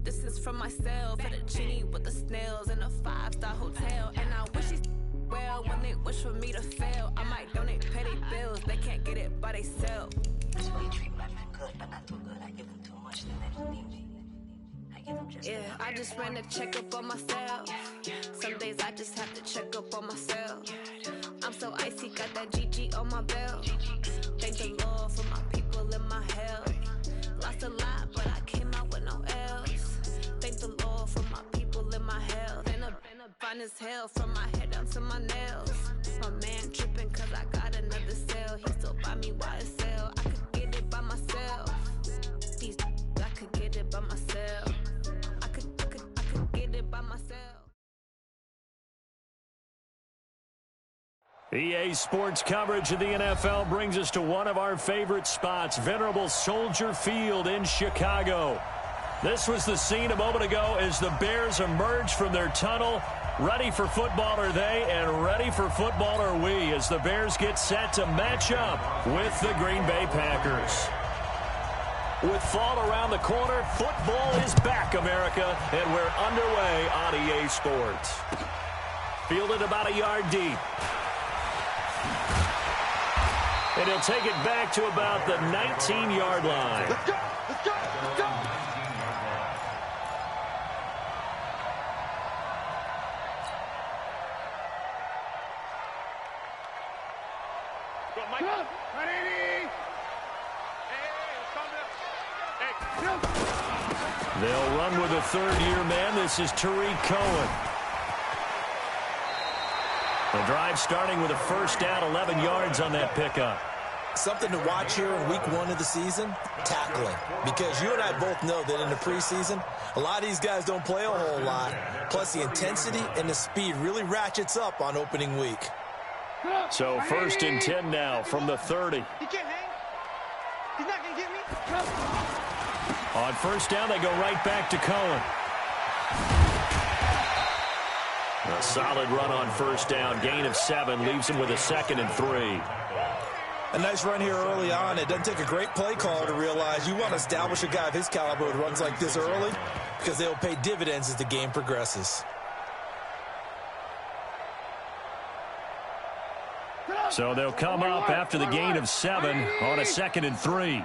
distance from myself. At a genie with the snails in a 5-star hotel. And I wish he's well when they wish for me to fail. I might donate petty bills, they can't get it by themselves. That's why you treat black men good, but not too good. I give them too much, then they just leave me. I give them just I just ran a checkup on myself. Some days I just have to check up on myself. I'm so icy, got that GG on my belt. Thank the Lord for my people and my health. Lost a lot, but I came out with no else. Thank the Lord for my people and my health. And a fine as hell from my head down to my nails. My man tripping cause I got another cell. He still buy me YSL. I could get it by myself. These I could get it by myself. I could get it by myself. EA Sports coverage of the NFL brings us to one of our favorite spots, venerable Soldier Field in Chicago. This was the scene a moment ago as the Bears emerged from their tunnel. Ready for football are they, and ready for football are we, as the Bears get set to match up with the Green Bay Packers. With fall around the corner, football is back, America, and we're underway on EA Sports. Fielded about a yard deep. And he'll take it back to about the 19-yard line. Let's go! Let's go! Let's go! Go, Mike. Go! They'll run with a third-year man. This is Tariq Cohen. The drive starting with a first down, 11 yards on that pickup. Something to watch here in week 1 of the season, tackling. Because you and I both know that in the preseason, a lot of these guys don't play a whole lot. Plus the intensity and the speed really ratchets up on opening week. So 1st and 10 now from the 30. He can't hang. He's not going to get me. On first down, they go right back to Cohen. A solid run on first down. Gain of 7 leaves him with a 2nd and 3. A nice run here early on. It doesn't take a great play caller to realize you want to establish a guy of his caliber with runs like this early because they'll pay dividends as the game progresses. So they'll come up after the gain of 7 on a 2nd and 3. You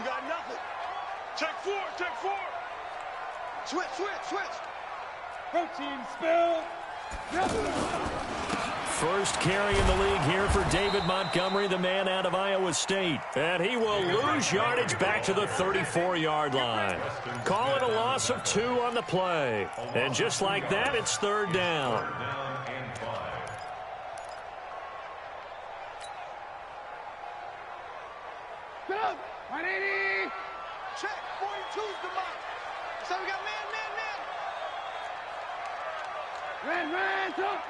got nothing. Check 4, check 4. Switch, switch, switch. Protein spill. First carry in the league here for David Montgomery, the man out of Iowa State. And he will lose yardage back to the 34-yard line. Call it a loss of 2 on the play. And just like that, it's 3rd down. Go! 180! Check, 42's the mark. So we got man. Ran, talk.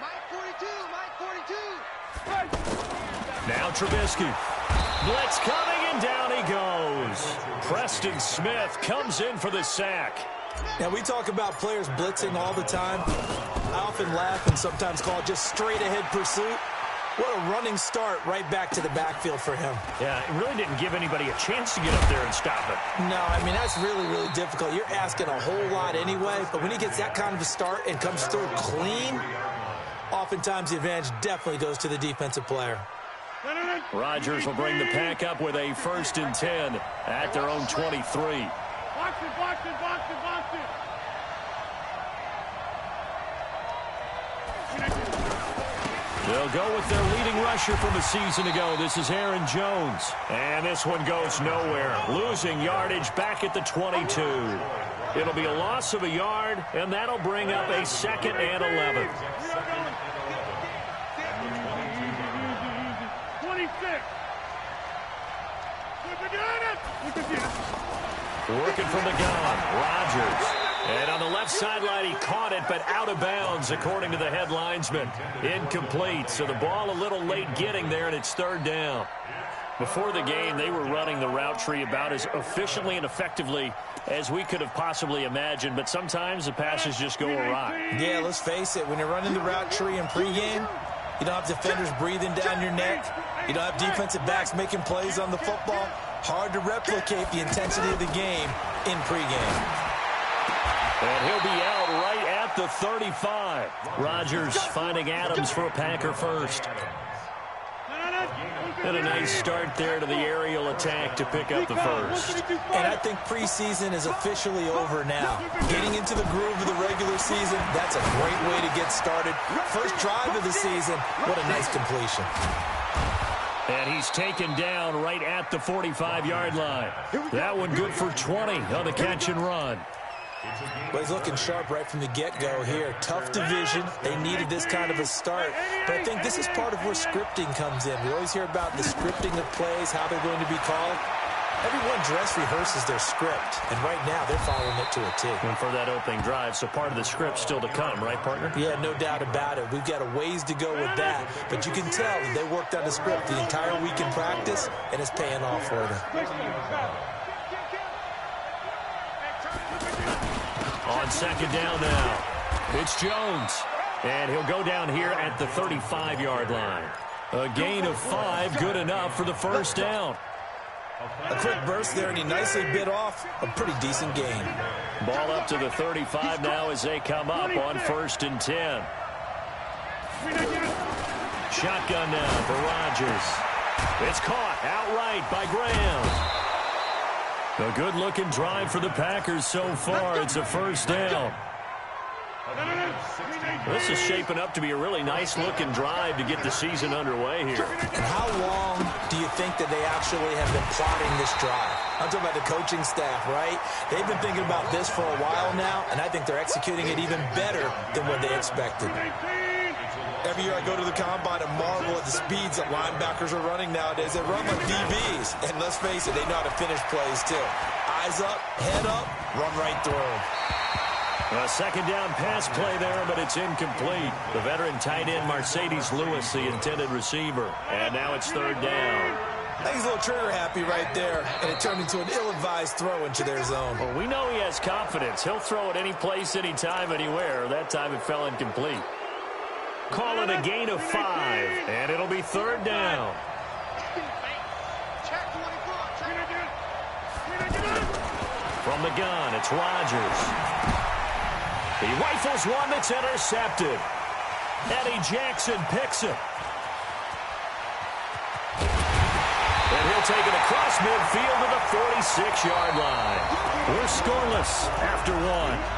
Mike 42, Mike 42. Now Trubisky. Blitz coming, and down he goes. Preston Smith comes in for the sack. Now, we talk about players blitzing all the time. I often laugh and sometimes call it just straight-ahead pursuit. What a running start right back to the backfield for him. Yeah, it really didn't give anybody a chance to get up there and stop it. No, I mean, that's really, really difficult. You're asking a whole lot anyway, but when he gets that kind of a start and comes through clean, oftentimes the advantage definitely goes to the defensive player. Rodgers will bring the pack up with a 1st and 10 at their own 23. Box it, box it, box it, box it. They'll go with their leading rusher from a season ago. This is Aaron Jones. And this one goes nowhere. Losing yardage back at the 22. It'll be a loss of a yard, and that'll bring up a 2nd and 11. 26. Working from the gun, Rodgers. And on the left sideline, he caught it, but out of bounds, according to the head linesman. Incomplete, so the ball a little late getting there, and it's 3rd down. Before the game, they were running the route tree about as efficiently and effectively as we could have possibly imagined, but sometimes the passes just go awry. Yeah, let's face it, when you're running the route tree in pregame, you don't have defenders breathing down your neck. You don't have defensive backs making plays on the football. Hard to replicate the intensity of the game in pregame. And he'll be out right at the 35. Rodgers finding Adams for a Packer first. And a nice start there to the aerial attack to pick up the first. And I think preseason is officially over now. Getting into the groove of the regular season, that's a great way to get started. First drive of the season, what a nice completion. And he's taken down right at the 45-yard line. That one good for 20 on the catch and run. Well, he's looking sharp right from the get-go here. Tough division. They needed this kind of a start. But I think this is part of where scripting comes in. We always hear about the scripting of plays, how they're going to be called. Everyone dress rehearses their script, and right now they're following it to a T. And for that opening drive, so part of the script still to come, right, partner? Yeah, no doubt about it. We've got a ways to go with that, but you can tell that they worked on the script the entire week in practice, and it's paying off for them. On second down now, it's Jones. And he'll go down here at the 35-yard line. A gain of 5, good enough for the first down. A quick burst there, and he nicely bit off a pretty decent gain. Ball up to the 35 now as they come up on 1st and 10. Shotgun now for Rodgers. It's caught outright by Graham. A good-looking drive for the Packers so far. It's a first down. This is shaping up to be a really nice-looking drive to get the season underway here. And how long do you think that they actually have been plotting this drive? I'm talking about the coaching staff, right? They've been thinking about this for a while now, and I think they're executing it even better than what they expected. Every year I go to the combine and marvel at the speeds that linebackers are running nowadays. They run like DBs, and let's face it, they know how to finish plays too. Eyes up, head up, run right through them. A second down pass play there, but it's incomplete. The veteran tight end Mercedes Lewis, the intended receiver. And now it's third down. I think he's a little trigger happy right there, and it turned into an ill-advised throw into their zone. Well, we know he has confidence. He'll throw it any place, anytime, anywhere. That time it fell incomplete. Call it a gain of 5, and it'll be third down. From the gun, it's Rodgers. He rifles one that's intercepted. Eddie Jackson picks it. And he'll take it across midfield to the 46-yard line. We're scoreless after 1.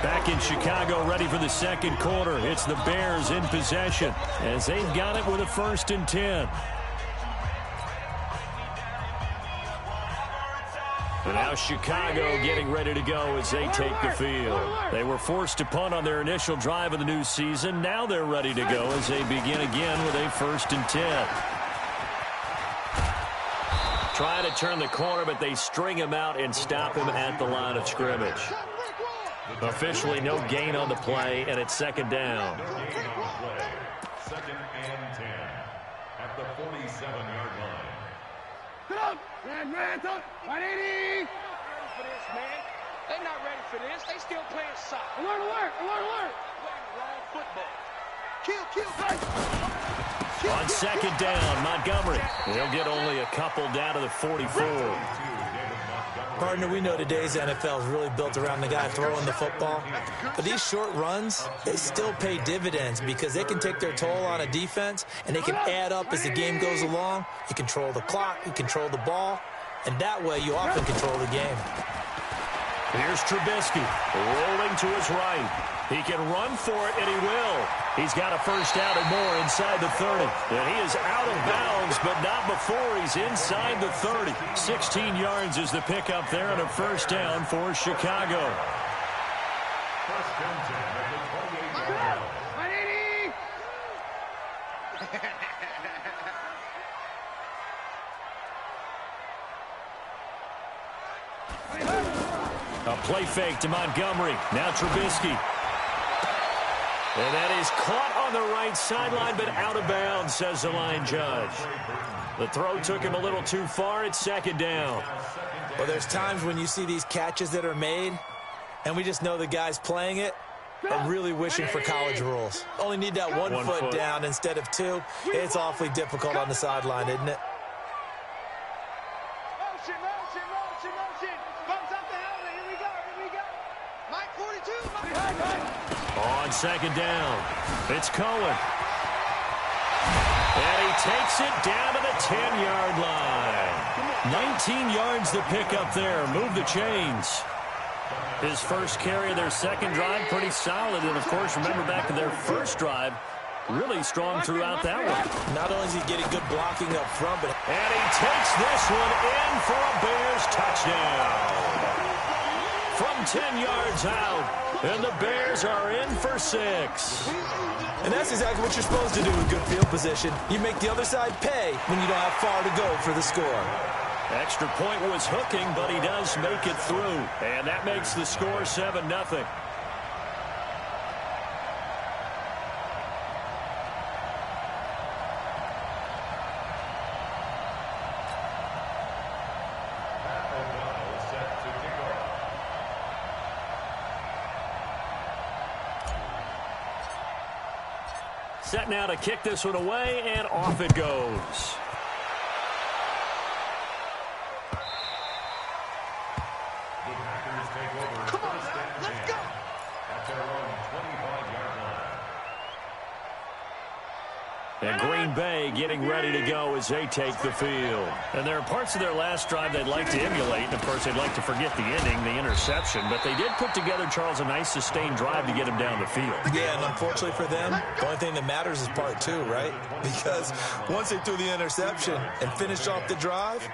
Back in Chicago, ready for the second quarter. It's the Bears in possession as they've got it with a 1st and 10. And now Chicago getting ready to go as they take the field. They were forced to punt on their initial drive of the new season. Now they're ready to go as they begin again with a 1st and 10. Try to turn the corner, but they string him out and stop him at the line of scrimmage. Officially no gain on the play, and it's second down. Second and 10 at the 47-yard line. Get up! Man, 180! They're not ready for this. They still playing soccer. Alert! Playing wrong football. Kill! On second down, Montgomery. He'll get only a couple down to the 44. Partner, we know today's NFL is really built around the guy throwing the football. But these short runs, they still pay dividends because they can take their toll on a defense, and they can add up as the game goes along. You control the clock, you control the ball, and that way you often control the game. Here's Trubisky rolling to his right. He can run for it, and he will. He's got a first down and more inside the 30. And he is out of bounds, but not before he's inside the 30. 16 yards is the pickup there, and a first down for Chicago. First and 10 at the 28-yard line. 180! A play fake to Montgomery. Now Trubisky. And that is caught on the right sideline, but out of bounds, says the line judge. The throw took him a little too far. It's second down. Well, there's times when you see these catches that are made, and we just know the guys playing it are really wishing for college rules. Only need that one foot down instead of 2. It's awfully difficult on the sideline, isn't it? Motion! second down. It's Cohen. And he takes it down to the 10-yard line. 19 yards to pick up there. Move the chains. His first carry of their second drive, pretty solid. And, of course, remember back to their first drive, really strong throughout that one. Not only is he getting good blocking up front, but... And he takes this one in for a Bears touchdown. From 10 yards out, and the Bears are in for 6. And that's exactly what you're supposed to do in good field position. You make the other side pay when you don't have far to go for the score. Extra point was hooking, but he does make it through. And that makes the score 7-0. Set now to kick this one away, and off it goes. And Green Bay getting ready to go as they take the field. And there are parts of their last drive they'd like to emulate. And, of course, they'd like to forget the ending, the interception. But they did put together, Charles, a nice sustained drive to get him down the field. Yeah, and unfortunately for them, the only thing that matters is part 2, right? Because once they threw the interception and finished off the drive,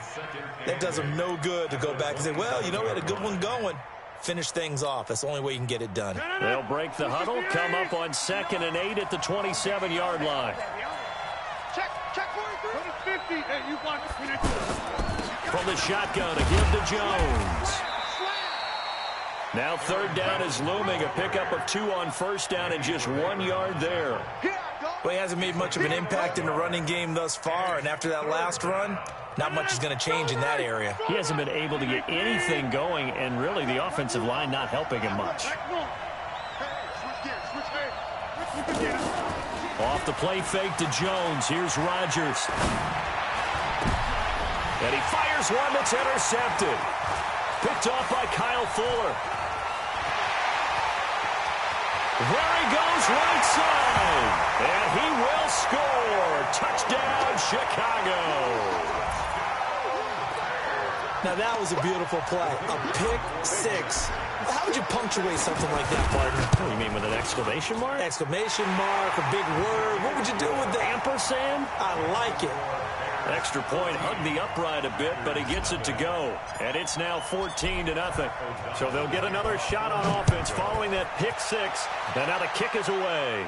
that does them no good to go back and say, well, you know, we had a good one going. Finish things off. That's the only way you can get it done. They'll break the huddle, come up on 2nd and 8 at the 27-yard line. Check 43. 50. Hey, you want to finish. From the shotgun to give to Jones. Now 3rd down is looming. A pickup of 2 on 1st down and just 1 yard there. Well, he hasn't made much of an impact in the running game thus far, and after that last run, not much is going to change in that area. He hasn't been able to get anything going, and really the offensive line not helping him much. Off the play fake to Jones. Here's Rodgers. And he fires one that's intercepted. Picked off by Kyle Fuller. There he goes right side. And he will score. Touchdown, Chicago. Now, that was a beautiful play. A pick 6. How would you punctuate something like that, partner? What do you mean, with an exclamation mark? Exclamation mark, a big word. What would you do with that? Ampersand? I like it. Extra point, hugged the upright a bit, but he gets it to go. And it's now 14-0. So they'll get another shot on offense following that pick 6. And now the kick is away.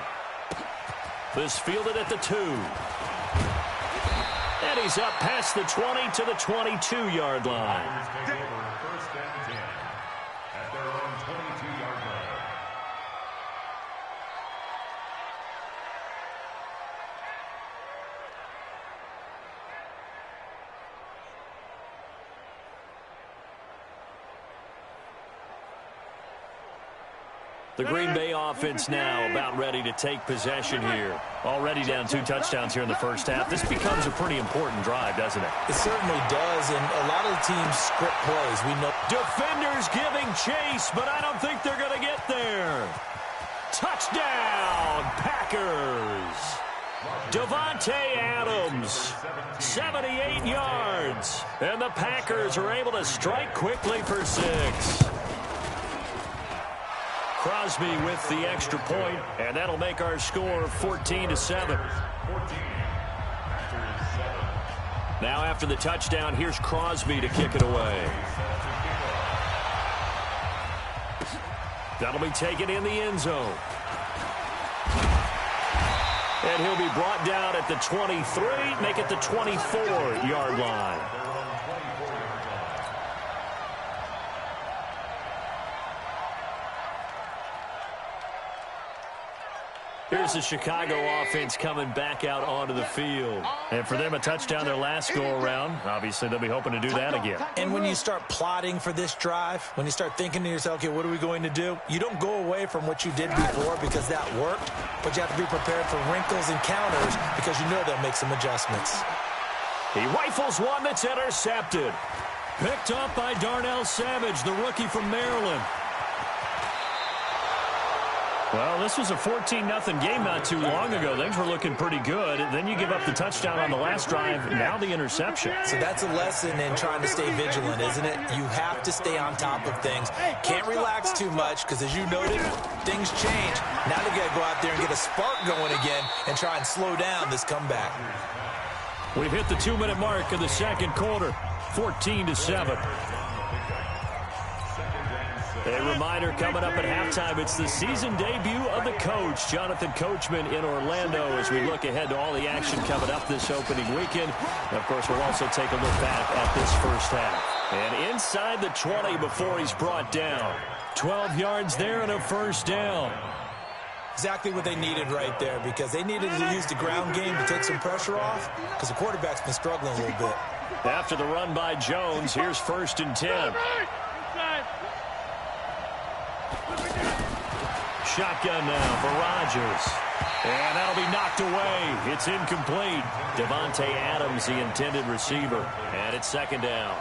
This fielded at the 2. And he's up past the 20 to the 22-yard line. The Green Bay offense now about ready to take possession here. Already down 2 touchdowns here in the first half. This becomes a pretty important drive, doesn't it? It certainly does, and a lot of the teams script plays. We know defenders giving chase, but I don't think they're going to get there. Touchdown, Packers. Devontae Adams, 78 yards. And the Packers are able to strike quickly for 6. Crosby with the extra point, and that'll make our score 14-7. Now after the touchdown, here's Crosby to kick it away. That'll be taken in the end zone. And he'll be brought down at the 23, make it the 24-yard line. Here's the Chicago offense coming back out onto the field. And for them, a touchdown their last go-around. Obviously, they'll be hoping to do that again. And when you start plotting for this drive, when you start thinking to yourself, okay, what are we going to do? You don't go away from what you did before because that worked, but you have to be prepared for wrinkles and counters because you know they'll make some adjustments. He rifles one that's intercepted. Picked up by Darnell Savage, the rookie from Maryland. Well, this was a 14-0 game not too long ago. Things were looking pretty good. Then you give up the touchdown on the last drive, now the interception. So that's a lesson in trying to stay vigilant, isn't it? You have to stay on top of things. Can't relax too much because, as you noted, things change. Now they got to go out there and get a spark going again and try and slow down this comeback. We've hit the 2-minute mark of the second quarter, 14-7. A reminder coming up at halftime, it's the season debut of the coach, Jonathan Coachman in Orlando, as we look ahead to all the action coming up this opening weekend. And of course, we'll also take a look back at this first half. And inside the 20 before he's brought down. 12 yards there and a first down. Exactly what they needed right there, because they needed to use the ground game to take some pressure off, because the quarterback's been struggling a little bit. After the run by Jones, here's 1st and 10. Shotgun now for Rodgers. And that'll be knocked away. It's incomplete. Devontae Adams, the intended receiver. And it's 2nd down.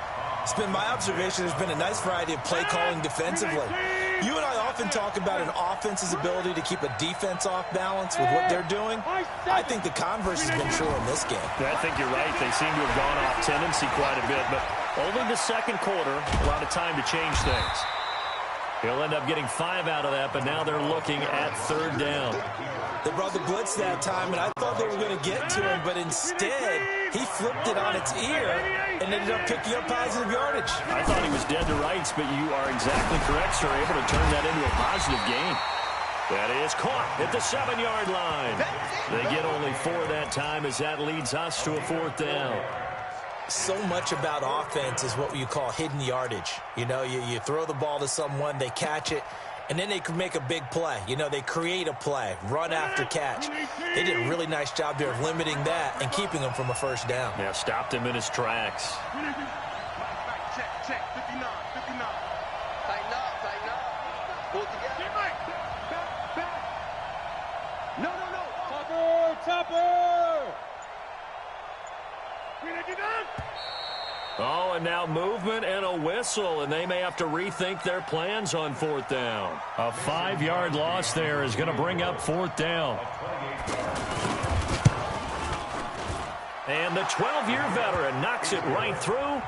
It's been my observation there's been a nice variety of play calling defensively. You and I often talk about an offense's ability to keep a defense off balance with what they're doing. I think the converse has been true in this game. I think you're right. They seem to have gone off tendency quite a bit, but only the second quarter, a lot of time to change things. He'll end up getting 5 out of that, but now they're looking at 3rd down. They brought the blitz that time, and I thought they were going to get to him, but instead he flipped it on its ear and ended up picking up positive yardage. I thought he was dead to rights, but you are exactly correct, sir. Able to turn that into a positive gain. That is caught at the 7-yard line. They get only 4 that time as that leads us to a 4th down. So much about offense is what you call hidden yardage. You know, you throw the ball to someone, they catch it, and then they can make a big play. You know, they create a play, run after catch. They did a really nice job there of limiting that and keeping him from a first down. Yeah, stopped him in his tracks. Check, 59, 59. Tighten up. Pull together. Back. No. Topper. Oh, and now movement and a whistle, and they may have to rethink their plans on 4th down. A 5-yard loss there is going to bring up 4th down. And the 12-year veteran knocks it right through.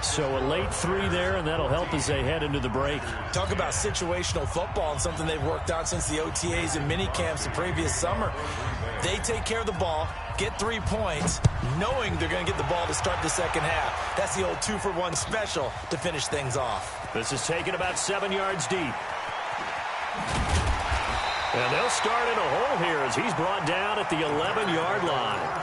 So a late 3 there, and that'll help as they head into the break. Talk about situational football and something they've worked on since the OTAs and mini camps the previous summer. They take care of the ball, get 3 points, knowing they're going to get the ball to start the second half. That's the old 2-for-1 special to finish things off. This is taken about 7 yards deep. And they'll start in a hole here as he's brought down at the 11-yard line.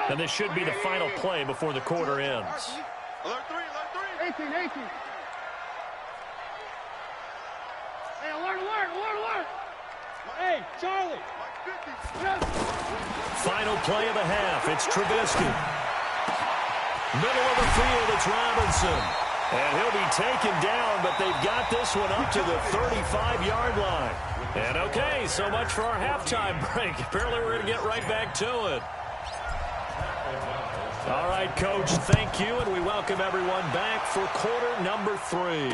And this should be the final play before the quarter ends. Alert 3. 18. Hey, alert. Hey, Charlie. Final play of the half. It's Trubisky. Middle of the field, it's Robinson. And he'll be taken down, but they've got this one up to the 35-yard line. And okay, so much for our halftime break. Apparently we're going to get right back to it. All right, Coach, thank you, and we welcome everyone back for quarter number 3.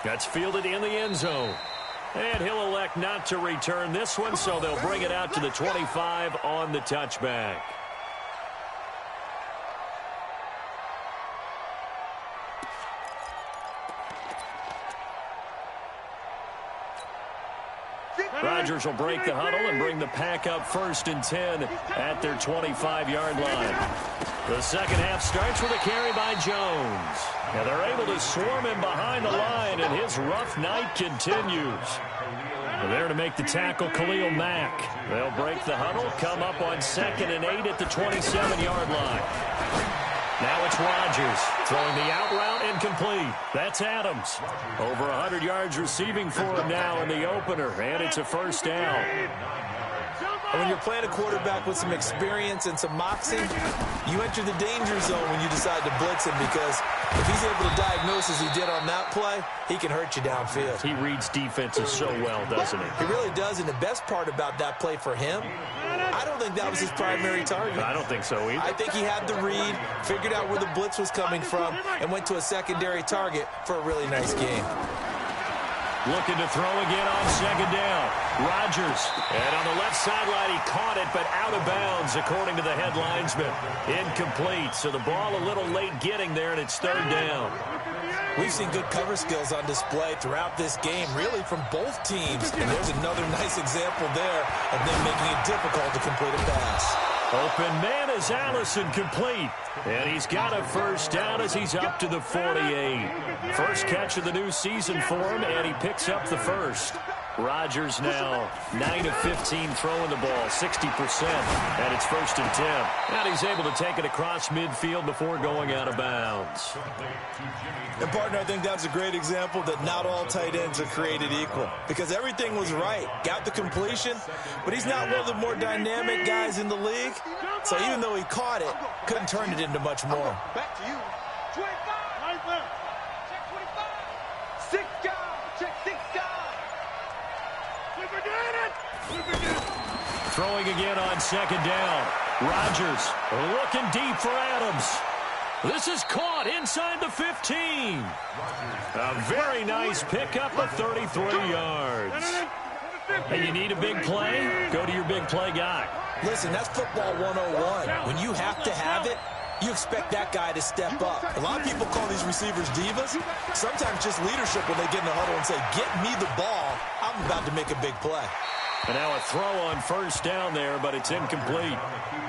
That's fielded in the end zone. And he'll elect not to return this one, so they'll bring it out to the 25 on the touchback. Rodgers will break the huddle and bring the pack up 1st and 10 at their 25-yard line. The second half starts with a carry by Jones. Now they're able to swarm him behind the line, and his rough night continues. There to make the tackle, Khalil Mack. They'll break the huddle, come up on 2nd and 8 at the 27-yard line. Now it's Rodgers throwing the out route incomplete. That's Adams. Over 100 yards receiving for him now in the opener, and it's a first down. And when you're playing a quarterback with some experience and some moxie, you enter the danger zone when you decide to blitz him, because if he's able to diagnose as he did on that play, he can hurt you downfield. He reads defenses so well, doesn't he? He really does, and the best part about that play for him I don't think that was his primary target. I don't think so either. I think he had the read, figured out where the blitz was coming from, and went to a secondary target for a really nice game. Looking to throw again on second down. Rodgers. And on the left sideline, he caught it, but out of bounds, according to the head linesman. Incomplete. So the ball a little late getting there, and it's third down. We've seen good cover skills on display throughout this game, really from both teams. And there's another nice example there of them making it difficult to complete a pass. Open man is Allison, complete. And he's got a first down as he's up to the 48. First catch of the new season for him, and he picks up the first. Rodgers now 9 of 15 throwing the ball, 60%, and it's first and 10. And he's able to take it across midfield before going out of bounds. And, partner, I think that's a great example that not all tight ends are created equal, because everything was right. Got the completion, but he's not one of the more dynamic guys in the league. So even though he caught it, couldn't turn it into much more. Back to you. 25. Right left. Check 25. 6 guys. Check 6 guys. We forget it. Throwing again on second down. Rodgers looking deep for Adams. This is caught inside the 15. A very nice pickup of 33 yards. Hey, you need a big play? Go to your big play guy. Listen, that's football 101. When you have to have it, you expect that guy to step up. A lot of people call these receivers divas. Sometimes just leadership when they get in the huddle and say, get me the ball. I'm about to make a big play. And now a throw on first down there, but it's incomplete.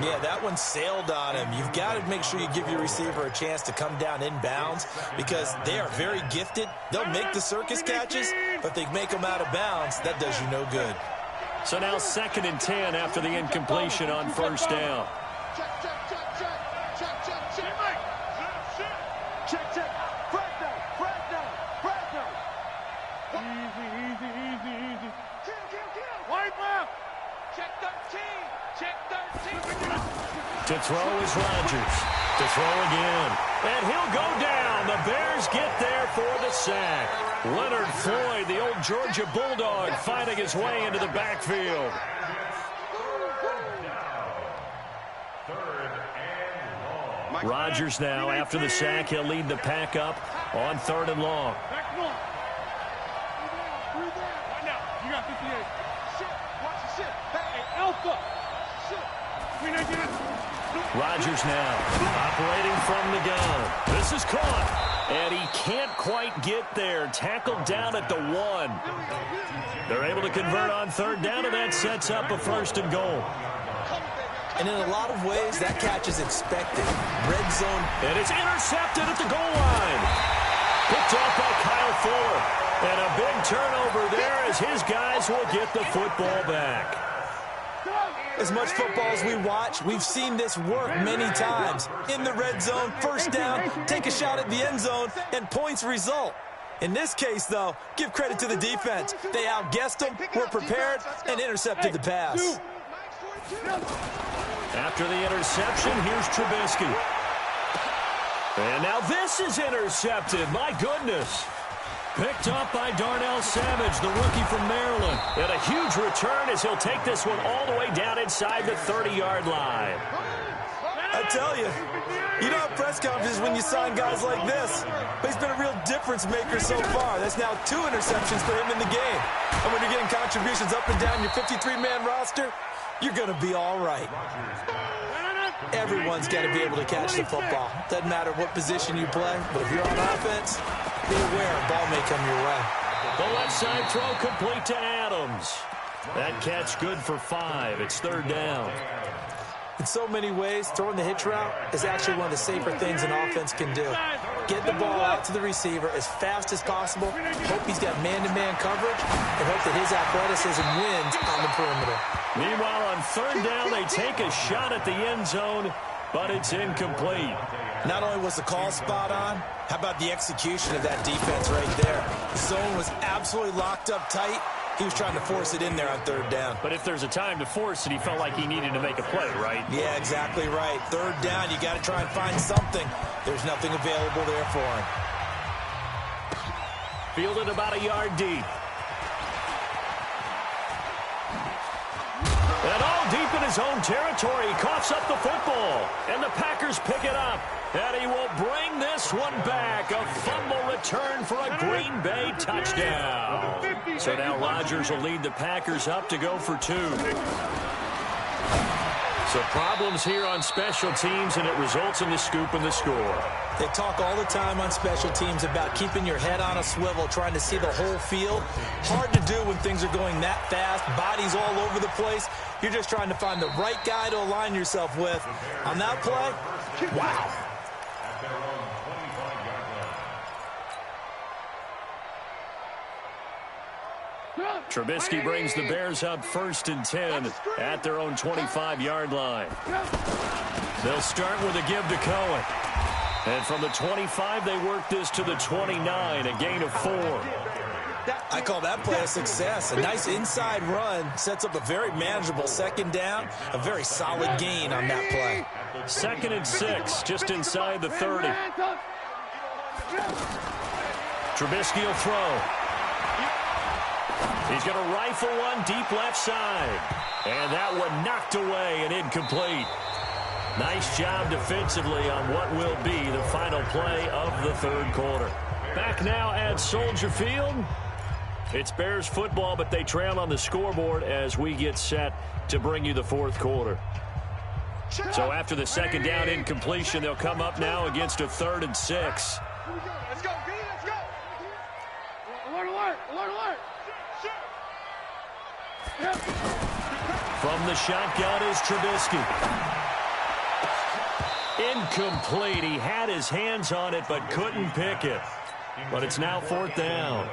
Yeah, that one sailed on him. You've got to make sure you give your receiver a chance to come down inbounds because they are very gifted. They'll make the circus catches, but if they make them out of bounds, that does you no good. So now 2nd and 10 after the incompletion on first down. Check, check, check, check. Check, check, check. Check, check. Frag down. Frag down. Frag down. Easy. Kill. White left. Check 13. Check 13. To throw is Rodgers. To throw again. And he'll go down. The Bears get there for the sack. Leonard Floyd, the old Georgia Bulldog, fighting his way into the backfield. Rodgers now, after the sack, he'll lead the pack up on 3rd and long. You got 58. Shit. Watch the shit. Hey, Alpha. Shit. Rodgers now operating from the gun. This is caught. And he can't quite get there. Tackled down at the 1. They're able to convert on 3rd down, and that sets up a 1st and goal. And in a lot of ways, that catch is expected. Red zone. And it's intercepted at the goal line. Picked off by Kyle Fuller. And a big turnover there as his guys will get the football back. As much football as we watch, we've seen this work many times. In the red zone, first down, take a shot at the end zone, and points result. In this case, though, give credit to the defense. They outguessed them, were prepared, and intercepted the pass. After the interception, here's Trubisky. And now this is intercepted. My goodness. Picked up by Darnell Savage, the rookie from Maryland. And a huge return as he'll take this one all the way down inside the 30-yard line. I tell you, you don't have press conferences when you sign guys like this. But he's been a real difference maker so far. That's now 2 interceptions for him in the game. And when you're getting contributions up and down your 53-man roster, you're going to be all right. Everyone's got to be able to catch the football. Doesn't matter what position you play, but if you're on offense, be aware a ball may come your way. The left side throw complete to Adams. That catch good for 5. It's 3rd down. In so many ways, throwing the hitch route is actually one of the safer things an offense can do. Get the ball out to the receiver as fast as possible, hope he's got man-to-man coverage, and hope that his athleticism wins on the perimeter. Meanwhile, on 3rd down, they take a shot at the end zone, but it's incomplete. Not only was the call spot on, how about the execution of that defense right there? The zone was absolutely locked up tight. He was trying to force it in there on 3rd down. But if there's a time to force it, he felt like he needed to make a play, right? Yeah, exactly right. 3rd down, you got to try and find something. There's nothing available there for him. Fielded about a yard deep. And all deep in his own territory, he coughs up the football. And the Packers pick it up. And he will bring this one back. A fumble return for a Green Bay touchdown. So now Rodgers will lead the Packers up to go for 2. So problems here on special teams, and it results in the scoop and the score. They talk all the time on special teams about keeping your head on a swivel, trying to see the whole field. Hard to do when things are going that fast, bodies all over the place. You're just trying to find the right guy to align yourself with. On that play, wow. Trubisky brings the Bears up 1st and 10 at their own 25-yard line. They'll start with a give to Cohen. And from the 25, they work this to the 29, a gain of 4. I call that play a success. A nice inside run sets up a very manageable second down, a very solid gain on that play. 2nd and 6, just inside the 30. Trubisky will throw. He's going to rifle one deep left side. And that one knocked away and incomplete. Nice job defensively on what will be the final play of the 3rd quarter. Back now at Soldier Field. It's Bears football, but they trail on the scoreboard as we get set to bring you the 4th quarter. So after the 2nd down incompletion, they'll come up now against a 3rd and 6. Let's go, B, let's go. Alert, alert, alert, alert. From the shotgun is Trubisky. Incomplete. He had his hands on it but couldn't pick it. But it's now 4th down.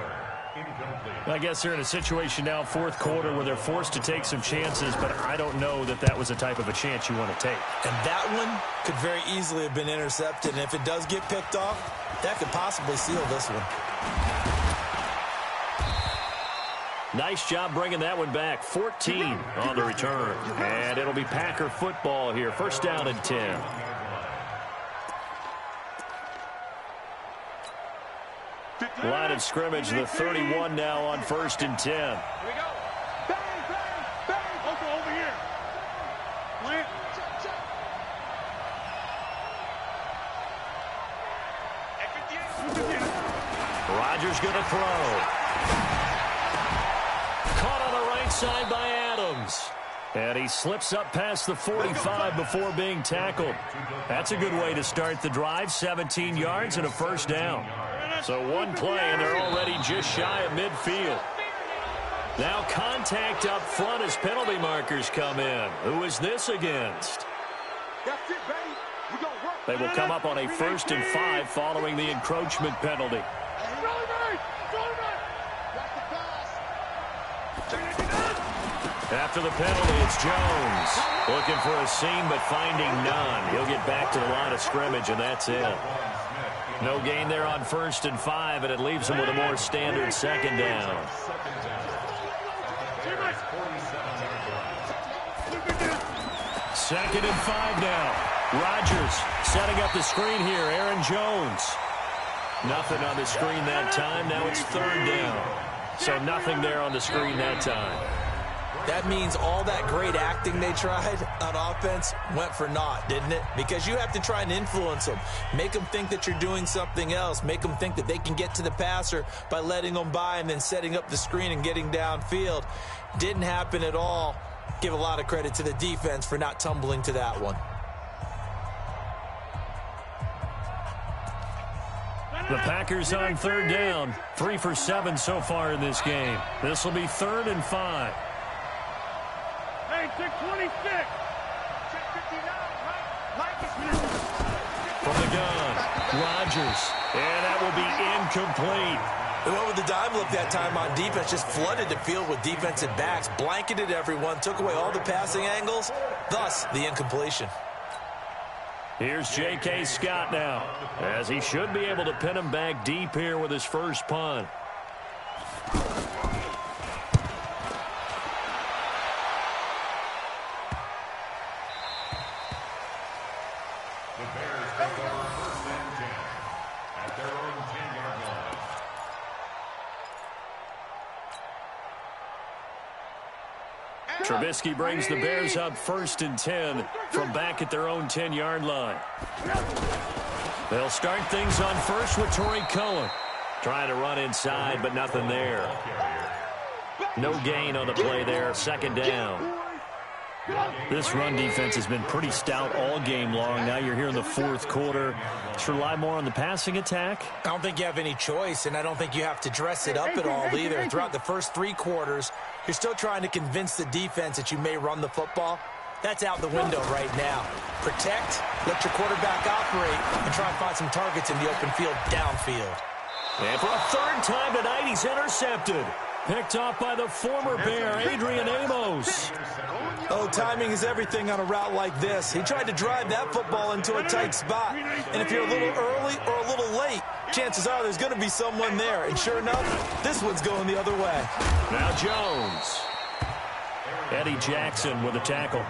I guess they're in a situation now, 4th quarter, where they're forced to take some chances, but I don't know that that was the type of a chance you want to take. And that one could very easily have been intercepted, and if it does get picked off, that could possibly seal this one. Nice job bringing that one back. 14 on the return. And it'll be Packer football here. 1st down and 10. Line of scrimmage, the 31 now on 1st and 10. Here we go. Bang, bang, bang. Over here. Plant. Rodgers going to throw. Caught on the right side by Adams. And he slips up past the 45 before being tackled. That's a good way to start the drive. 17 yards and a 1st down. So one play, and they're already just shy of midfield. Now contact up front as penalty markers come in. Who is this against? That's it, baby. We gonna work. They will come up on a 1st and 5 following the encroachment penalty. After the penalty, it's Jones. Looking for a seam, but finding none. He'll get back to the line of scrimmage, and that's it. No gain there on 1st and 5, and it leaves him with a more standard 2nd down. 2nd and 5 now. Rodgers setting up the screen here. Aaron Jones. Nothing on the screen that time. Now it's 3rd down. So nothing there on the screen that time. That means all that great acting they tried on offense went for naught, didn't it? Because you have to try and influence them. Make them think that you're doing something else. Make them think that they can get to the passer by letting them by and then setting up the screen and getting downfield. Didn't happen at all. Give a lot of credit to the defense for not tumbling to that one. The Packers on 3rd down. 3 for 7 so far in this game. This will be 3rd and 5. Hey, 626. Check 59, right? Mike is From the gun, Rodgers. And that will be incomplete. They went with the dime look that time on defense, just flooded the field with defensive backs, blanketed everyone, took away all the passing angles, thus the incompletion. Here's J.K. Scott now, as he should be able to pin him back deep here with his first punt. The Bears take over 1st and 10 at their own 10-yard line. Trubisky brings the Bears up 1st and 10 from back at their own 10-yard line. They'll start things on first with Torrey Cohen. Trying to run inside, but nothing there. No gain on the play there, 2nd down. This run defense has been pretty stout all game long. Now you're here in the 4th quarter. Should rely more on the passing attack? I don't think you have any choice, and I don't think you have to dress it up at all either. Throughout the first 3 quarters, you're still trying to convince the defense that you may run the football. That's out the window right now. Protect, let your quarterback operate, and try and find some targets in the open field downfield. And for a 3rd time tonight, he's intercepted. Picked off by the former Bear, Adrian Amos. Oh, timing is everything on a route like this. He tried to drive that football into a tight spot. And if you're a little early or a little late, chances are there's going to be someone there. And sure enough, this one's going the other way. Now Jones. Eddie Jackson with a tackle.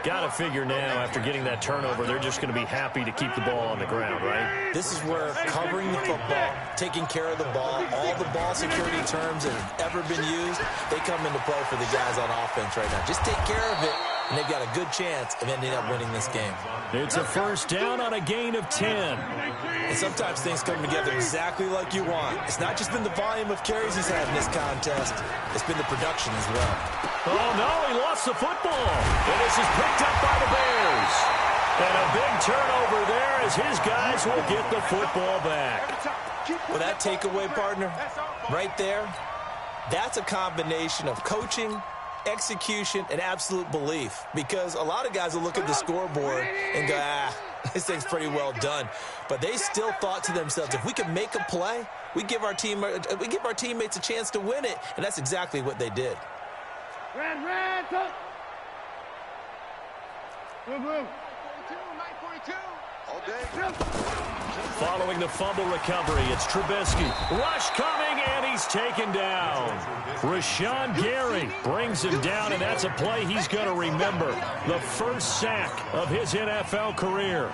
Got to figure now, after getting that turnover, they're just going to be happy to keep the ball on the ground, right? This is where covering the football, taking care of the ball, all the ball security terms that have ever been used, they come into play for the guys on offense right now. Just take care of it, and they've got a good chance of ending up winning this game. It's a 1st down on a gain of 10. And sometimes things come together exactly like you want. It's not just been the volume of carries he's had in this contest. It's been the production as well. Oh, no, he lost the football. And this is picked up by the Bears. And a big turnover there as his guys will get the football back. Well, that takeaway, partner, right there, that's a combination of coaching, execution, and absolute belief. Because a lot of guys will look at the scoreboard and go, this thing's pretty well done. But they still thought to themselves, if we can make a play, we give our teammates a chance to win it. And that's exactly what they did. Red, touch. Blue. 942. All day. Following the fumble recovery, it's Trubisky. Rush coming, and he's taken down. Rashawn Gary brings him down, and that's a play he's going to remember. The first sack of his NFL career.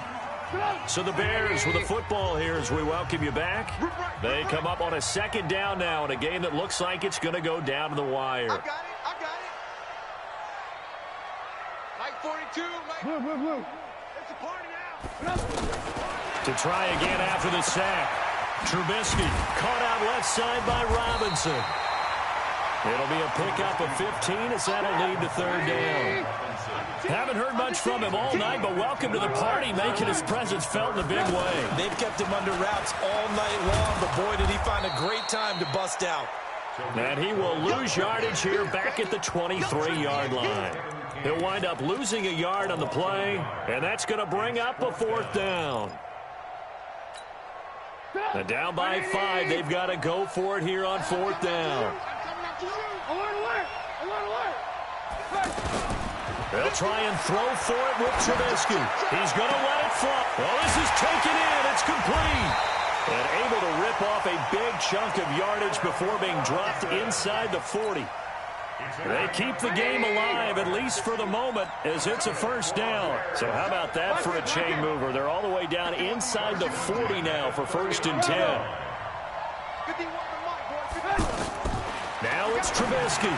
So the Bears with the football here as we welcome you back. They come up on a 2nd down now in a game that looks like it's going to go down to the wire. I got it. 942. Blue. It's a party now. To try again after the sack. Trubisky caught out left side by Robinson. It'll be a pickup of 15 as that'll lead to 3rd down. Haven't heard much from him all night, but welcome to the party, making his presence felt in a big way. They've kept him under wraps all night long, but boy, did he find a great time to bust out. And he will lose yardage here back at the 23-yard line. He'll wind up losing a yard on the play, and that's going to bring up a 4th down. And down by 5, they've got to go for it here on 4th down. They'll try and throw for it with Trubisky. He's going to let it fly. Well, this is taken in. It's complete. And able to rip off a big chunk of yardage before being dropped inside the 40. They keep the game alive, at least for the moment, as it's a 1st down. So how about that for a chain mover? They're all the way down inside the 40 now for 1st and 10. Now it's Trubisky.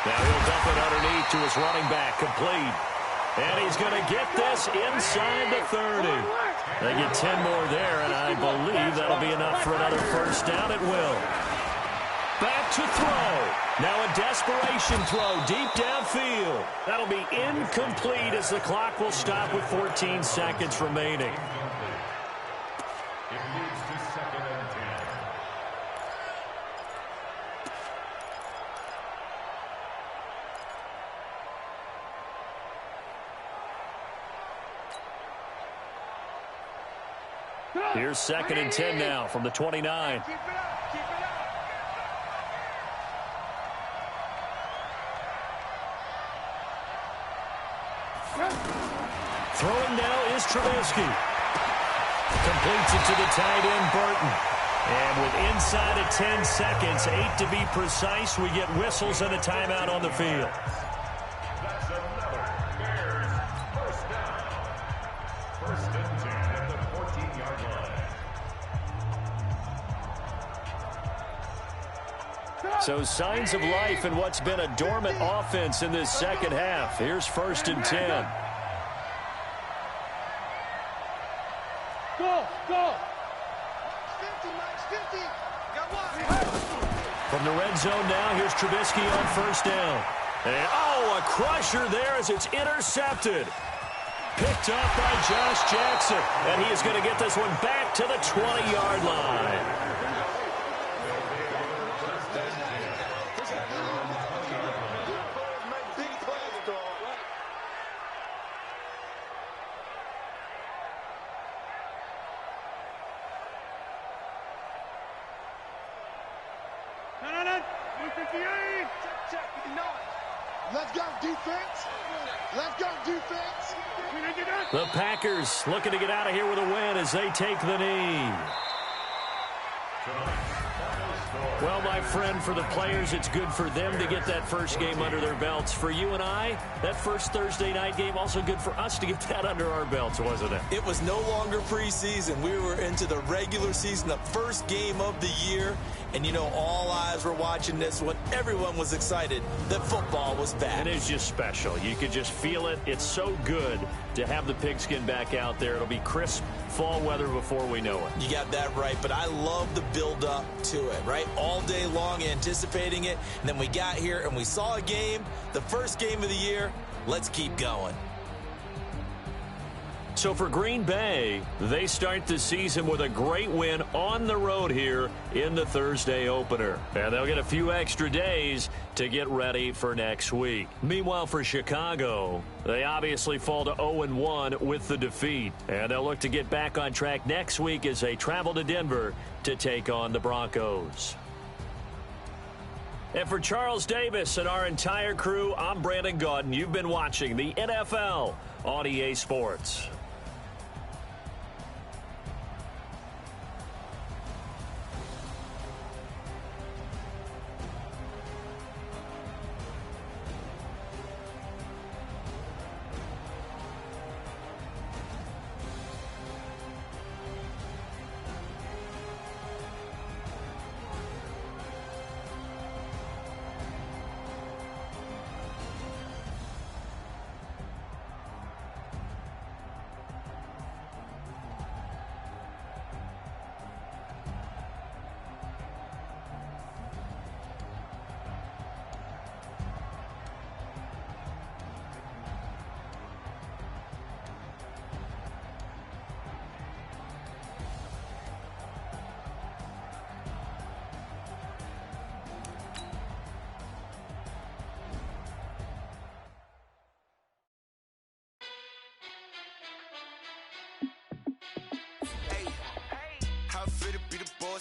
Now he'll dump it underneath to his running back, complete. And he's going to get this inside the 30. They get 10 more there, and I believe that'll be enough for another 1st down. It will. Back to throw. Now a desperation throw deep downfield. That'll be incomplete as the clock will stop with 14 seconds remaining. It moves to 2nd and 10. Here's 2nd and 10 now from the 29. Keep it up. Throwing now is Trubisky. Completes it to the tight end, Burton. And with inside of 10 seconds, 8 to be precise, we get whistles and a timeout on the field. That's another Bears 1st down. 1st and 10 at the 14-yard line. So signs of life in what's been a dormant offense in this second half. Here's 1st and 10. Go. From the red zone now, here's Trubisky on 1st down. And, oh, a crusher there as it's intercepted. Picked up by Josh Jackson. And he is going to get this one back to the 20-yard line. Let's go, defense. Let's go, defense. The Packers looking to get out of here with a win as they take the knee. Well, my friend, for the players, it's good for them to get that first game under their belts. For you and I, that first Thursday night game, also good for us to get that under our belts, wasn't it? It was no longer preseason. We were into the regular season, the first game of the year. And, you know, all eyes were watching this when everyone was excited that football was back. And it's just special. You could just feel it. It's so good to have the pigskin back out there. It'll be crisp fall weather before we know it. You got that right, but I love the build-up to it, right? All day long anticipating it, and then we got here and we saw a game, the first game of the year. Let's keep going. So for Green Bay, they start the season with a great win on the road here in the Thursday opener. And they'll get a few extra days to get ready for next week. Meanwhile, for Chicago, they obviously fall to 0-1 with the defeat. And they'll look to get back on track next week as they travel to Denver to take on the Broncos. And for Charles Davis and our entire crew, I'm Brandon Gaudin. You've been watching the NFL on EA Sports.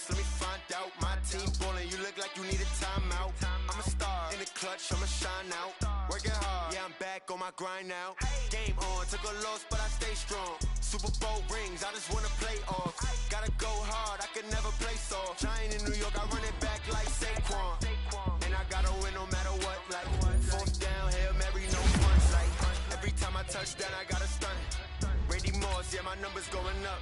Let me find out. My team ballin', you look like you need a timeout. I'm a star in the clutch, I'ma shine out. Working hard, yeah, I'm back on my grind now. Game on, took a loss, but I stay strong. Super Bowl rings, I just wanna play off. Gotta go hard, I can never play soft. Giant in New York, I run it back like Saquon. And I gotta win no matter what. Like 4th down, Hail Mary, no punch. Like every time I touch down, I gotta stun. Randy Moss, yeah, my numbers going up.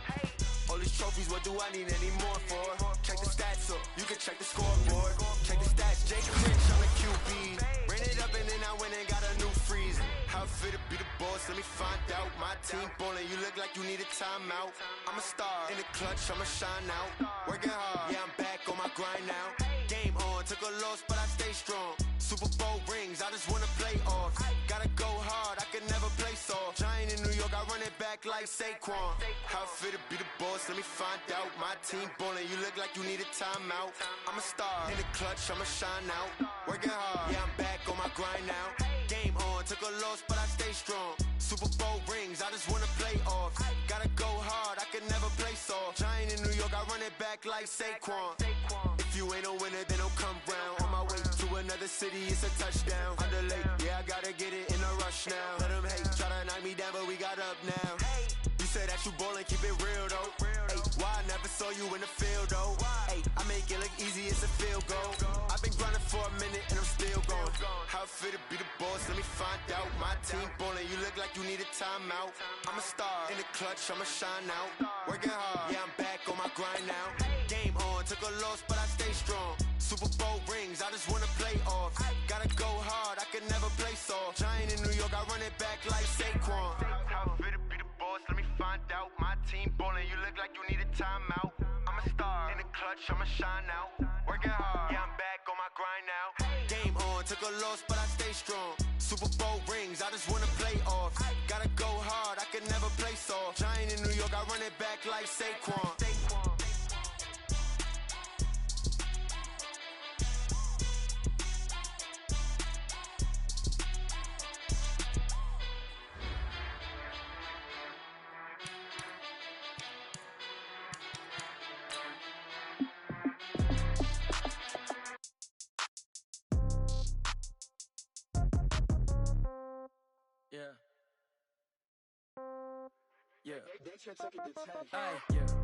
All these trophies, what do I need any more for? Check the stats up, you can check the scoreboard. Check the stats, Jake Rich, I'm a QB. Ran it up and then I went and got a new freeze. How fit to be the boss, let me find out. My team ballin', you look like you need a timeout. I'm a star in the clutch, I'ma shine out. Working hard, yeah, I'm back on my grind now. Game on, took a loss, but I stay strong. Super Bowl rings, I just wanna play off. Gotta go hard, I can never play soft. Giant in New York, I run it back like Saquon. How fit to be the boss, let me find out. My team ballin', you look like you need a timeout. I'm a star in the clutch, I'ma shine out. Working hard, yeah, I'm back on my grind now. Game on, took a loss, but I stay strong. Super Bowl rings, I just wanna play off. Gotta go hard, I can never play soft. Giant in New York, I run it back like Saquon. If you ain't a winner, then don't come round. On my way to another city, it's a touchdown. Underlay, yeah, I gotta get it in a rush now. Let them hate, try to knock me down, but we got up now. You say that you ballin', keep it real though. Ay, why I never saw you in the field though? Ay, I make it look easy, it's a field goal. I've been grinding for a minute and I'm still going. How it feel to be the boss, let me find out. My team ballin', you look like you need a timeout. I'm a star, in the clutch, I'ma shine out. Working hard, yeah, I'm back on my grind now. Game on, took a loss, but I stay strong. Super Bowl rings, I just wanna play off. Gotta go hard, I can never play soft. Giant in New York, I run it back like Saquon. How it feel to be the boss, let me find out. My team ballin', you look like you need a timeout. I'm a star, in the clutch, I'ma shine out. Working hard, yeah, I'm back on my grind now. Game on, took a loss, but I stay strong. Super Bowl rings, I just wanna play off. Gotta go hard, I can never play soft. Giant in New York, I run it back like Saquon.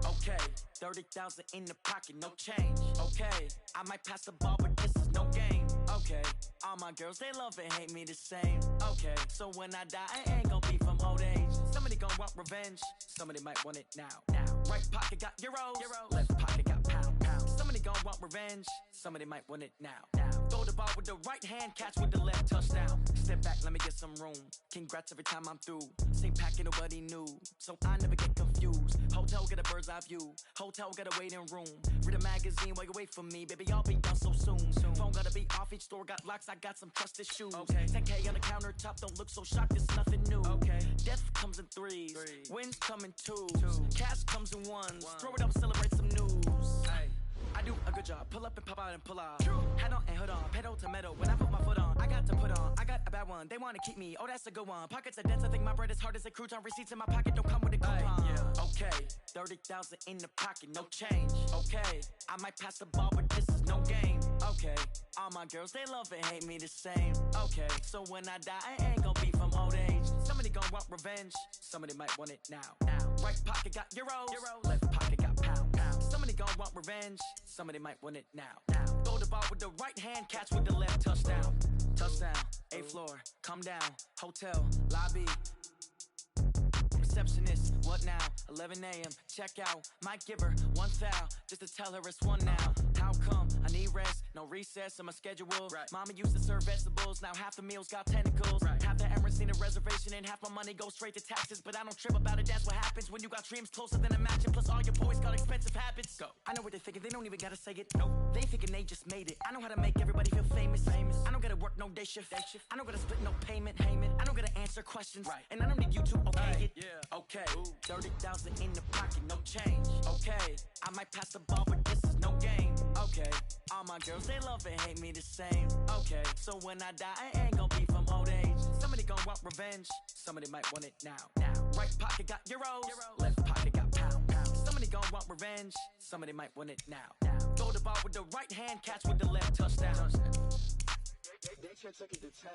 Okay, 30,000 in the pocket, no change. Okay, I might pass the ball, but this is no game. Okay, all my girls, they love and hate me the same. Okay, so when I die, I ain't gon' be from old age. Somebody gon' want revenge, somebody might want it now. Right pocket got euros, left pocket got pounds. Somebody gon' want revenge, somebody might want it now. Throw the ball with the right hand, catch with the left, touchdown. Step back, let me get some room. Congrats every time I'm through. Same packet, nobody knew, so I never get confused. Hotel get a bird's eye view, hotel got a waiting room. Read a magazine while you wait for me, baby, I'll be done so soon. Phone gotta be off, each store got locks, I got some trusted shoes. 10K on the countertop, don't look so shocked, it's nothing new. Death comes in threes, wins come in twos. Cash comes in ones, throw it up, celebrate some news. I do a good job, pull up and pop out and pull out. Head on and hood on, pedal to metal. When I put my foot on, I got to put on. I got a bad one, they wanna keep me, oh that's a good one. Pockets are dense, I think my bread is hard as a crouton. Receipts in my pocket don't come with a coupon. Okay, 30,000 in the pocket, no change. Okay, I might pass the ball, but this is no game. Okay, all my girls, they love and hate me the same. Okay, so when I die, I ain't gon' be from old age. Somebody gon' want revenge, somebody might want it now. Right pocket got euros, left pocket got pounds. Somebody gon' want revenge, somebody might want it now. Throw the ball with the right hand, catch with the left, touchdown. Touchdown, 8th floor, come down, hotel, lobby. Receptionist, what now? 11 a.m., check out. Might give her one foul, just to tell her it's one now. How come? I need rest, no recess in my schedule. Mama used to serve vegetables, now half the meals got tentacles. Half the Emirates need a reservation and half my money goes straight to taxes. But I don't trip about it, that's what happens when you got dreams closer than a mansion. Plus all your boys got expensive habits. Go. I know what they're thinking, they don't even gotta say it. Nope. They thinking they just made it. I know how to make everybody feel famous. I don't gotta work no day shift. I don't gotta split no payment. I don't gotta answer questions. And I don't need you to okay it. Okay, 30,000 in the pocket, no change. Okay, I might pass the ball, but this is no game. Okay, all my girls, they love and hate me the same. Okay, so when I die, I ain't gon' be from old age. Somebody gon' want revenge, somebody might want it now. Right pocket got euros, left pocket got pounds. Somebody gon' want revenge, somebody might want it now. Throw the ball with the right hand, catch with the left, touchdown. They should take it to 10.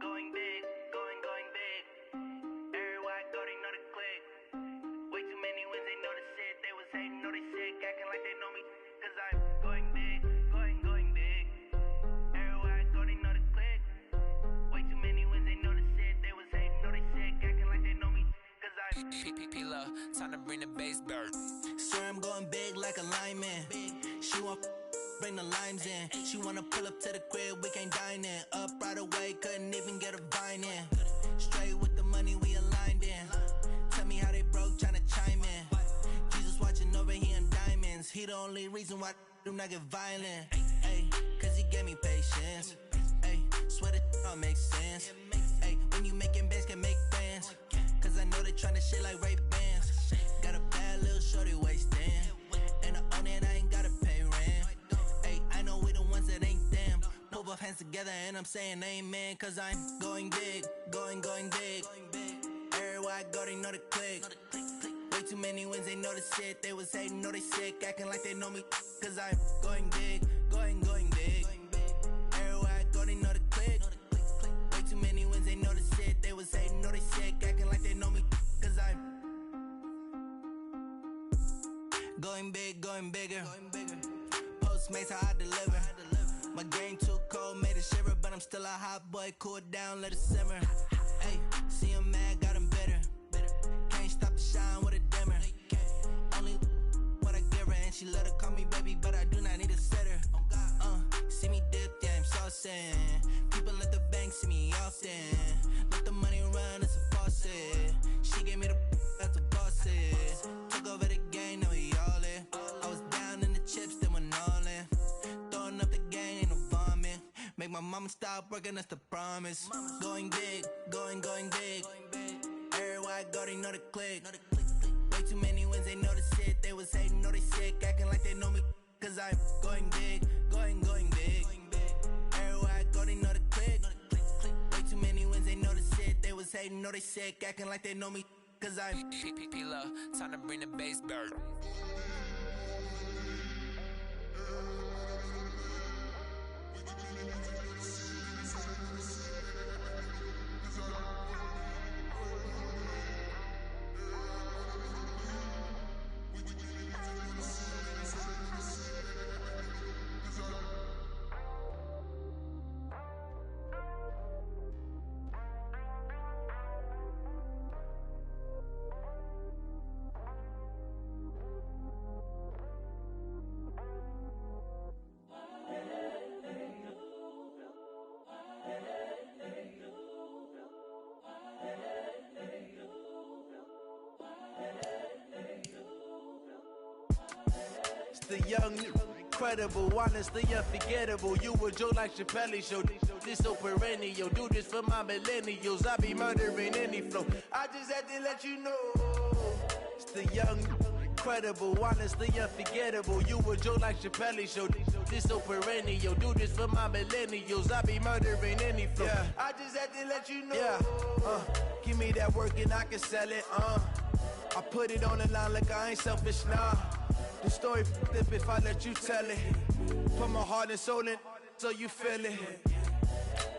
Going big, going big. Everywhere I go, they know the click. Way too many wins, they know the shit. They was hating, know they sick, acting like they know me. Cause I'm going big, going big. Everywhere I go, they know the click. Way too many wins, they know the shit. They was hating, know they sick, acting like they know me. Cause I'm P-P-P-Love, time to bring the bass back. Swear I'm going big like a lineman. She want bring the limes in. She wanna pull up to the crib, we can't dine in. Up right away, couldn't even get a vine in. Straight with the money we aligned in. Tell me how they broke, tryna chime in. Jesus watching over here in diamonds. He the only reason why do not get violent. Ay, cause he gave me patience. Ay, swear that all makes sense. Ay, when you making bands can make friends. Cause I know they tryna shit like Ray-Bans. Got a bad little shorty wasting. And I own it, I ain't gotta pay rent. Ay, I know we the ones that ain't them. Put both hands together and I'm saying amen. Cause I'm going big, going big. Everywhere Everywhere I go, they know the click. Way too many wins, they know the shit. They was hating, know they sick, acting like they know me. Cause I'm going big, going big. Everywhere I go, they know the click. Way too many wins, they know the shit. They was hating, know they sick, acting like they know me. Cause I'm going big, going bigger. Postmates, how I deliver. My game too cold, made it shiver, but I'm still a hot boy. Cool it down, let it simmer. Hey, see him mad, got him bitter. Can't stop the shine with a dimmer. Only what I give her, and she let her call me baby, but I do not need a sitter. See me dip, yeah, I'm saucing. People at the bank see me often. Let the money run, it's a faucet. She gave me the that's the boss is. Took over the game, now we all in. I was down in the chips, then went all in. Throwing up the game, ain't no bombing. Make my mama stop working, that's the promise. Going big, going big. Everywhere I go, they know the click. Way too many wins, they know the shit. They was hating, know they sick, acting like they know me. Cause I'm going big, going big. Everywhere I go, they know the click. Way too many wins, they know the shit. They was hating, know they sick, acting like they know me. Cause I'm P-Love, time to bring the bass back. The young, incredible, honestly unforgettable. You a Joe like Chappelle show. This so perennial. Do this for my millennials. I be murdering any flow. I just had to let you know. It's the young, incredible, honestly unforgettable. You a Joe like Chappelle show. This so perennial. Do this for my millennials. I be murdering any flow. Yeah. I just had to let you know. Yeah. Give me that work and I can sell it. I put it on the line like I ain't selfish, nah. The story flip if I let you tell it. Put my heart and soul in so you feel it.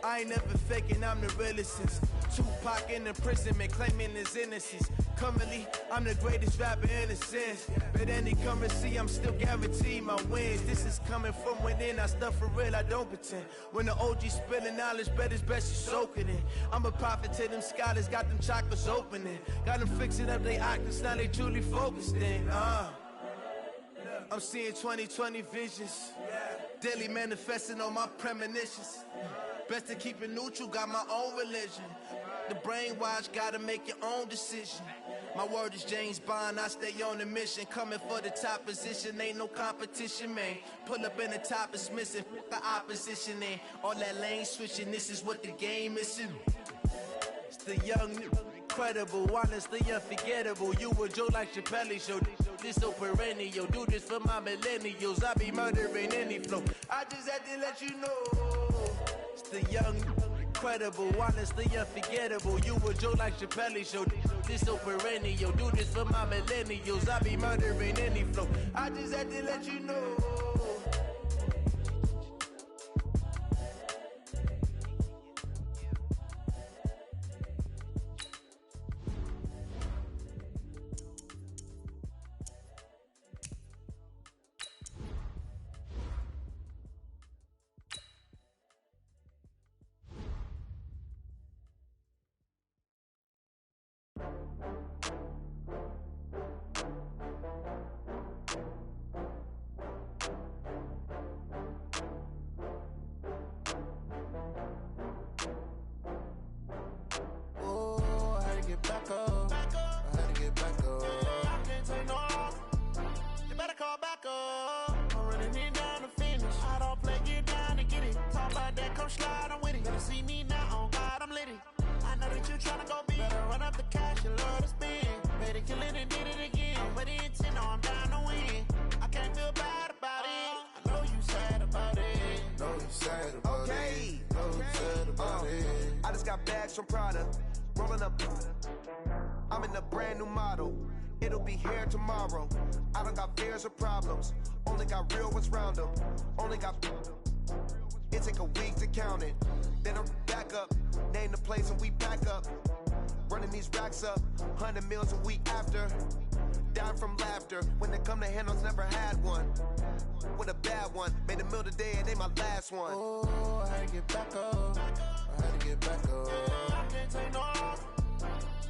I ain't never faking, I'm the realest since Tupac in the imprisonment claiming his innocence. Currently, I'm the greatest rapper in a sense. But any currency, I'm still guaranteed my wins. This is coming from within, I stuff for real, I don't pretend. When the OG spilling knowledge, bet it's best you soak it in. I'm a prophet to them scholars, got them chakras opening. Got them fixing up they octaves, now they truly focused in. I'm seeing 2020 visions. Daily manifesting on my premonitions. Best to keep it neutral, got my own religion. The brainwash, gotta make your own decision. My word is James Bond, I stay on the mission. Coming for the top position, ain't no competition, man. Pull up in the top is missing, the opposition in. All that lane switching, this is what the game is in. It's the young, incredible, honestly unforgettable. You a Joe like Chappelle show. This so perennial. Do this for my millennials. I be murdering any flow. I just had to let you know. It's the young, incredible, honestly unforgettable. You a Joe like Chappelle show. This so perennial. Do this for my millennials. I be murdering any flow. I just had to let you know. back up. I had to get back up. I can't take no loss. You better call back up. I'm running it down to finish. I don't play, get down to get it. Talk about that, come slide, I'm with it. Better see me now, on God, I'm litty. I know that you tryna go big. Better run up the cash, you love to spend. Better kill it and did it again. I'm with the intent, no, I'm down to win. I can't feel bad about it. I know you sad about it. Know you sad about it. Know you sad about it. I just got bags from Prada. Rolling up. I'm in a brand new model. It'll be here tomorrow. I don't got fears or problems. Only got real ones round them. Only got... It take a week to count it. Then I'm back up. Name the place and we pack up. Running these racks up. 100 meals a week after. Down from laughter. When they come to handles, never had one. With a bad one. Made a meal today and they my last one. Oh, I had to get back up. I had to get back up. I can't take no loss.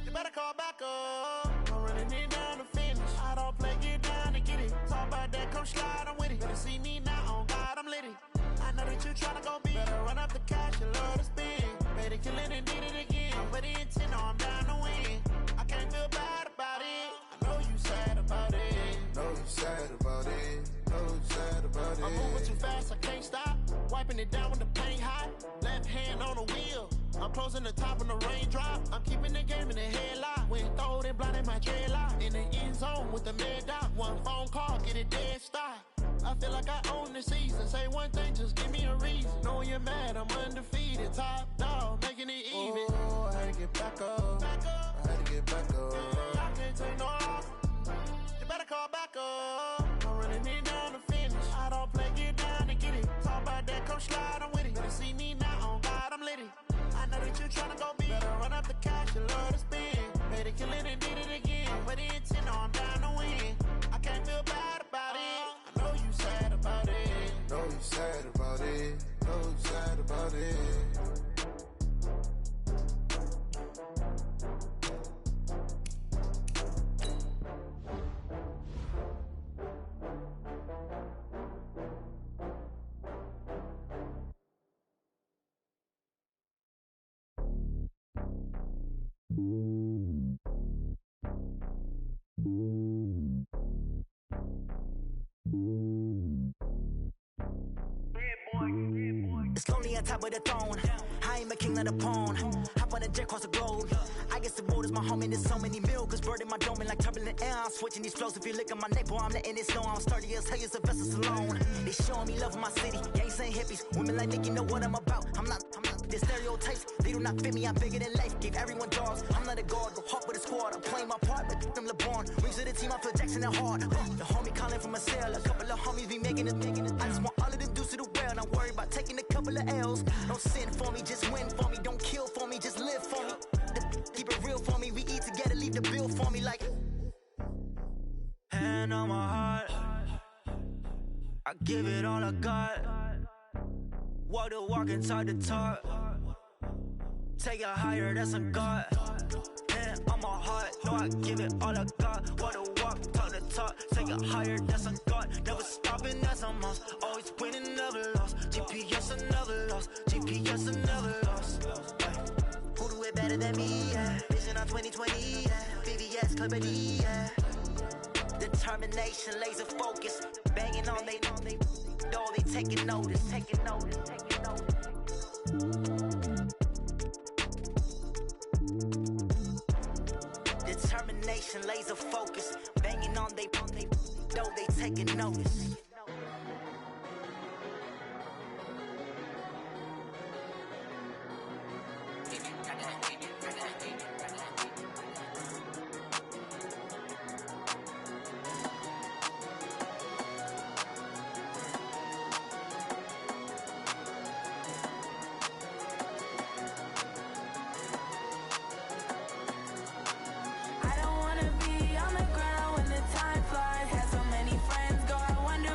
You better call back up. I'm running it down to finish. I don't play, get down to get it. Talk about that, come slide, I'm with it. Better see me now, on God, I'm litty. I know that you tryna go big. Better run up the cash, you love to spend. Made it, kill it, and did it again. But the intent, no, I'm down to win. I can't feel bad about it. I know you sad about it. Know you sad about it. Know you sad about it. I'm moving too fast, I can't stop. Wiping it down when the paint hot. Left hand on the wheel. I'm closing the top when the raindrop. I'm keeping the game in the headlock. When throwed and blinded my dreadlock. In the end zone with the mad dot. One phone call, get it dead stop. I feel like I own the season. Say one thing, just give me a reason. Knowing you're mad, I'm undefeated. Top dog, making it even. Oh, I had to get back up. I had to get back up. I can't take no loss. You better call back up. I'm running it down to finish. I don't play, get down to get it. Talk about that, come slide, I'm with it. Better see me now, on God, I'm litty. I know that you tryna go big. Better run up the cash, you love to spend. Made it, kill it, and did it again. But the intent, no, I'm down to win. I can't feel bad about it. I know you sad about it. Know you sad about it. Know you sad about it. It's lonely on top of the throne. I am a king, not a pawn. Hop on a jet across the globe. I guess the world is my home and there's so many milkers bird in my dome and like turbulent air. I'm switching these flows. If you look at my neck, boy, I'm letting it snow. I'm sturdy as hell as a vessel alone. They showing me love in my city. Gangs ain't hippies. Women like Nick, you know what I'm about. I'm not the stereotypes. They do not fit me. I'm bigger than life. Gave everyone dogs. I'm not a guard. Go hard with a squad. I'm playing my part, but them LeBron. Rings to the team. I feel Jackson and hard. The homie calling from a cell. A couple of homies be making it. I just want all of them dudes to do well. Not worry about taking a couple of L's. Don't sin for me, just win for me. Don't kill for me, just live for me. Keep it real for me. We eat together, leave the bill for me like. Hand on my heart, I give it all I got. Walk the walk and talk the talk. Take it higher, that's a God. Hand on my heart, no, I give it all I got. Walk the walk, talk the talk. Take it higher, that's a God. Never stopping, that's a must. Always winning, never lost. GPS, I never lost. GPS, I never lost. Who do it better than me? Yeah. Vision on 2020. Yeah. VVS, Clarity. Yeah. Determination, laser focus. Banging on they door, they taking notice. Taking notice. Taking notice. Determination, laser focus. Banging on they door, they taking notice. I don't wanna be on the ground when the time flies. Had so many friends go, I wonder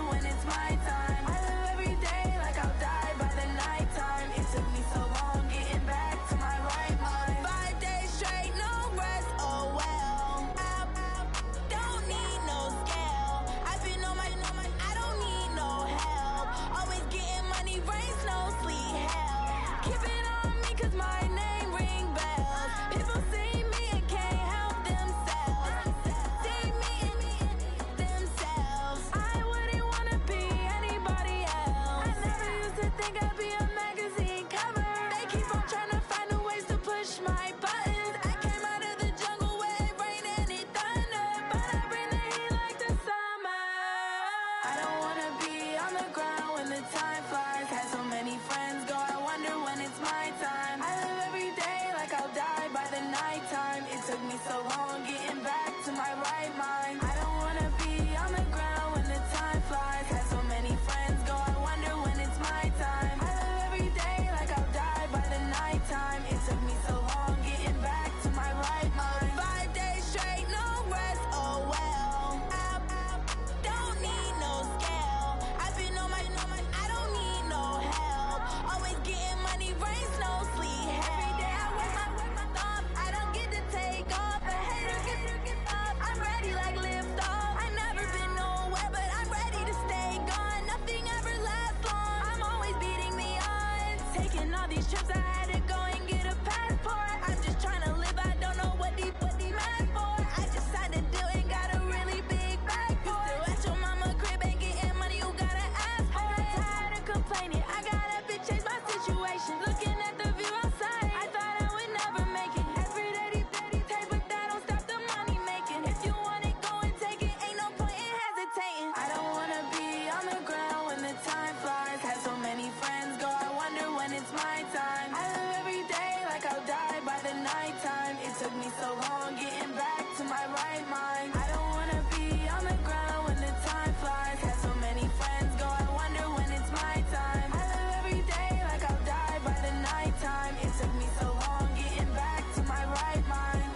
these trips, I had to go and get a passport. I'm just trying to live, I don't know what these mad for. I just signed a deal and got a really big bag for it. Still at your mama crib, ain't getting money, you gotta ask for it. I'm tired of complaining, I gotta change my situation. Looking at the view outside, I thought I would never make it. Every day they take, but that don't stop the money making. If you want it, go and take it, ain't no point in hesitating. I don't wanna be on the ground when the time flies. Had so many friends go, I wonder when it's my time. I live every day like I'll die by the nighttime. It took me so long getting back to my right mind. I don't wanna be on the ground when the time flies. Had so many friends go, I wonder when it's my time. I live every day like I'll die by the nighttime. It took me so long getting back to my right mind.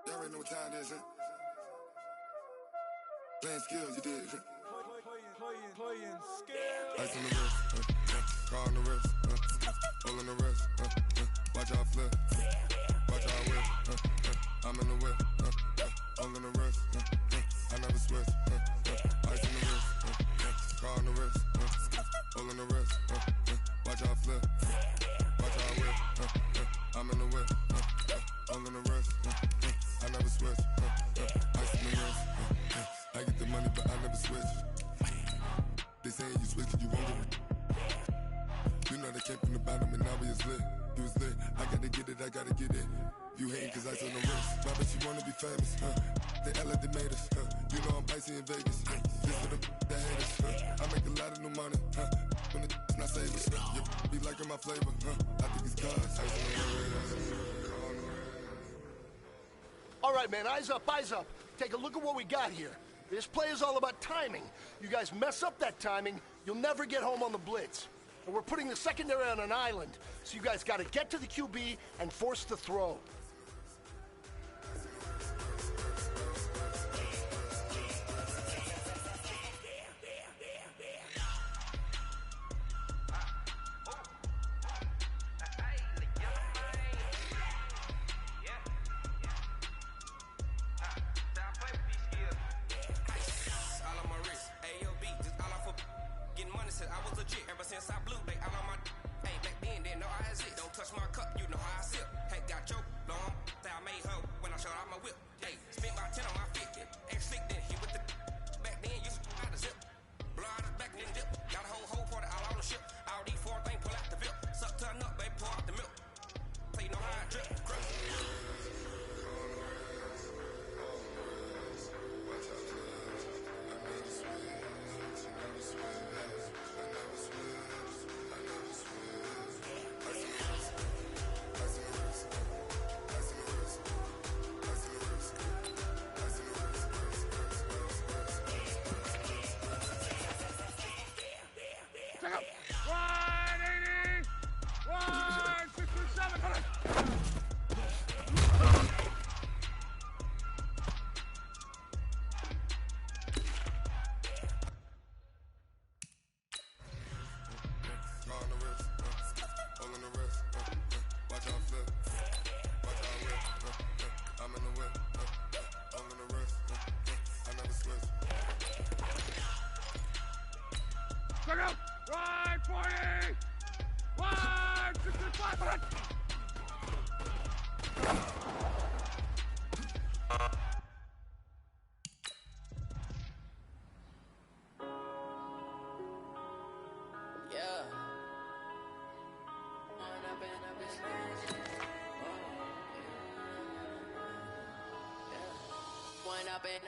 Y'all already know what time it is, huh? Playing skills, you did, huh? Playing skills. Ice on the wrist, car on the wrist, hole in the wrist, watch out flip, watch out whip, I'm in the whip, hole in the wrist, I never switch, ice on the wrist, car on the wrist, hole in the wrist, watch out flip, watch out whip, I'm in the whip, hole in the wrist, I never switch, ice on the wrist, I get the money but I never switch. They saying you switch, you won't get it. You know they came from the bottom and now we is lit. You was lit, I gotta get it, I gotta get it. You hating cause ice on the wrist. My bitch, you wanna be famous, They act like they made us, You know I'm icy in Vegas, This for the that hate us, I make a lot of new money, When the not savers, You be liking my flavor, I think it's cause ice on the wrist. All right, man, eyes up, eyes up. Take a look at what we got here. This play is all about timing. You guys mess up that timing, you'll never get home on the blitz. And we're putting the secondary on an island, so you guys got to get to the QB and force the throw. Check out! Wide 40! Wide 65!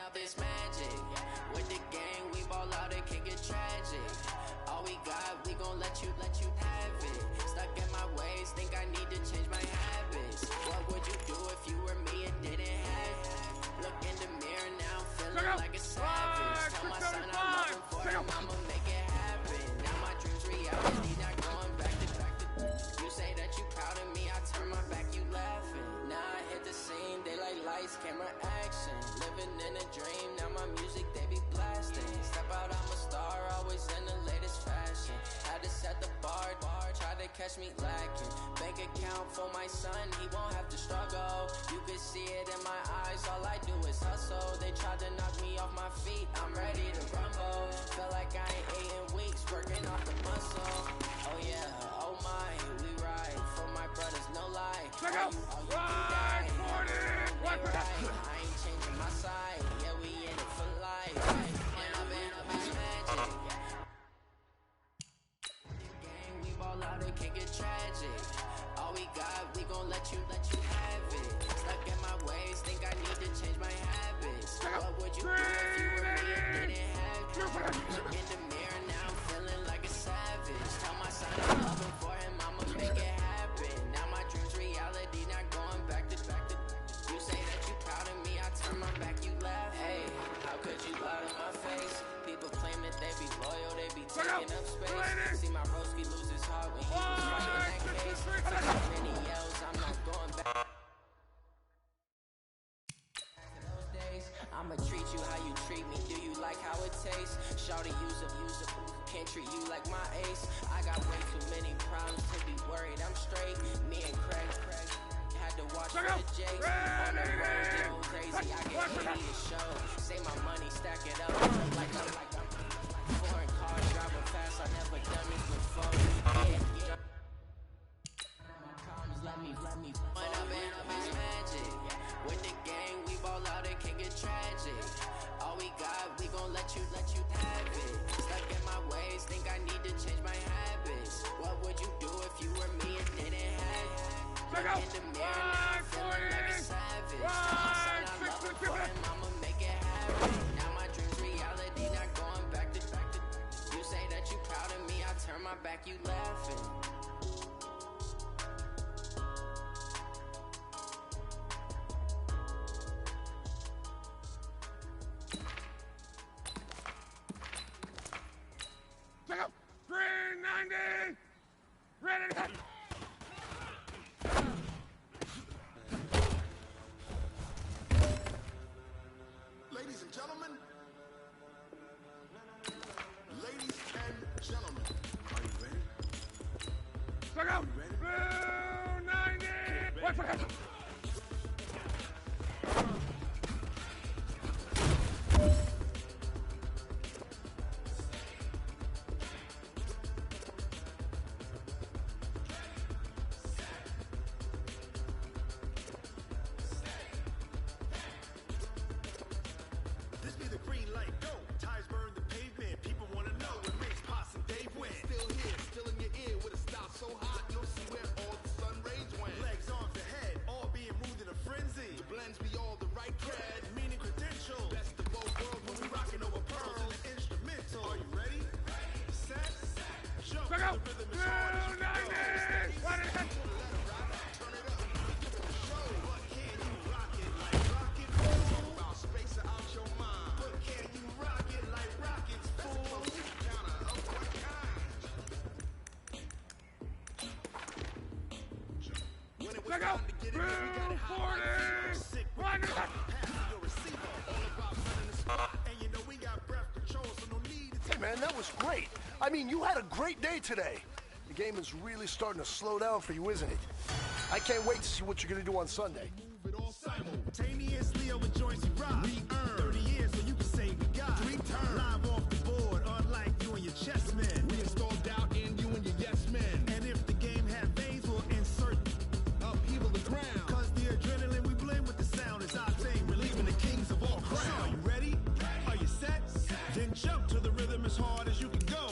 Up this magic with the gang, we ball out, it can get tragic. All we got, we gon' let you have it. Stuck in my ways, think I need to change my habits. What would you do if you were me and didn't have it? Look in the mirror now, feeling like a savage. Tell my son I love him for him, I'ma make it happen. Now my dreams reality, not going back to. You say that you proud of me, I turn my back, you laughing. Now I hit the scene, daylight lights, camera action. Living in a dream, now my music they be blasting. Step out, I'm a star, always in catch me lacking. Bank account for my son, he won't have to struggle. You can see it in my eyes, all I do is hustle. They tried to knock me off my feet, I'm ready to rumble. Feel like I ain't ate in weeks, working off the muscle. Oh yeah, oh my, we ride for my brothers, no lie. Check out, ride 40! I ain't changing my side, yeah, we in it for life. And I've been magic. Gang, we ball out, it can get tragic. All we got, we gon' let you have it. Stuck in my ways, think I need to change my habits. What would you do if you were me and didn't have it? Look in the mirror, now I'm feeling like a savage. Tell my son I'm loving for him, I'ma make it happen. Now my dream's reality, not going back to. You say that you proud of me, I turn my back, you laugh. Hey, how could you lie to my face? People claim that they be loyal, they be taking up space. See my broski lose his heart when he was fighting that case. So many yells, I'm not going back. Those days, I'ma treat you how you treat me. Do you like how it tastes? Shawty, use a can't treat you like my ace. I got way too many problems to be worried. I'm straight. Me and Craig had to watch for the J's. On the road, they go crazy. I get ready to show. Say my money, stack it up like I'm foreign cars driving fast. I never done this before. Yeah. Let me. When I'm in this magic. With the gang, we ball out, it can get tragic. All we got, we gon' let you have it. Stuck in my ways, think I need to change my habits. What would you do if you were me and didn't have it? Look in the mirror, now I'm feeling like a savage. Tell my son I'm loving for him, I'ma make it happen. Now my dream's reality, not going back to. You say that you proud of me, I turn my back, you laughing. Check out, 390! Ready to hit! Ladies and gentlemen, are you ready? Check out, 290! Wait for him! Check out, 290! What is it? Check out, 240! What is it? Hey, man, that was great. I mean, you had a great day today. The game is really starting to slow down for you, isn't it? I can't wait to see what you're going to do on Sunday. Simultaneously over joints we rock. We earn 30 years so you can say we got 3 turns. Live off the board, unlike you and your chess men. We installed doubt in you and your yes men. And if the game had veins, we'll insert upheaval the ground. Cause the adrenaline we blend with the sound is our thing, relieving the kings of all crowns. Are you ready? Are you set? Then jump to the rhythm as hard as you can go.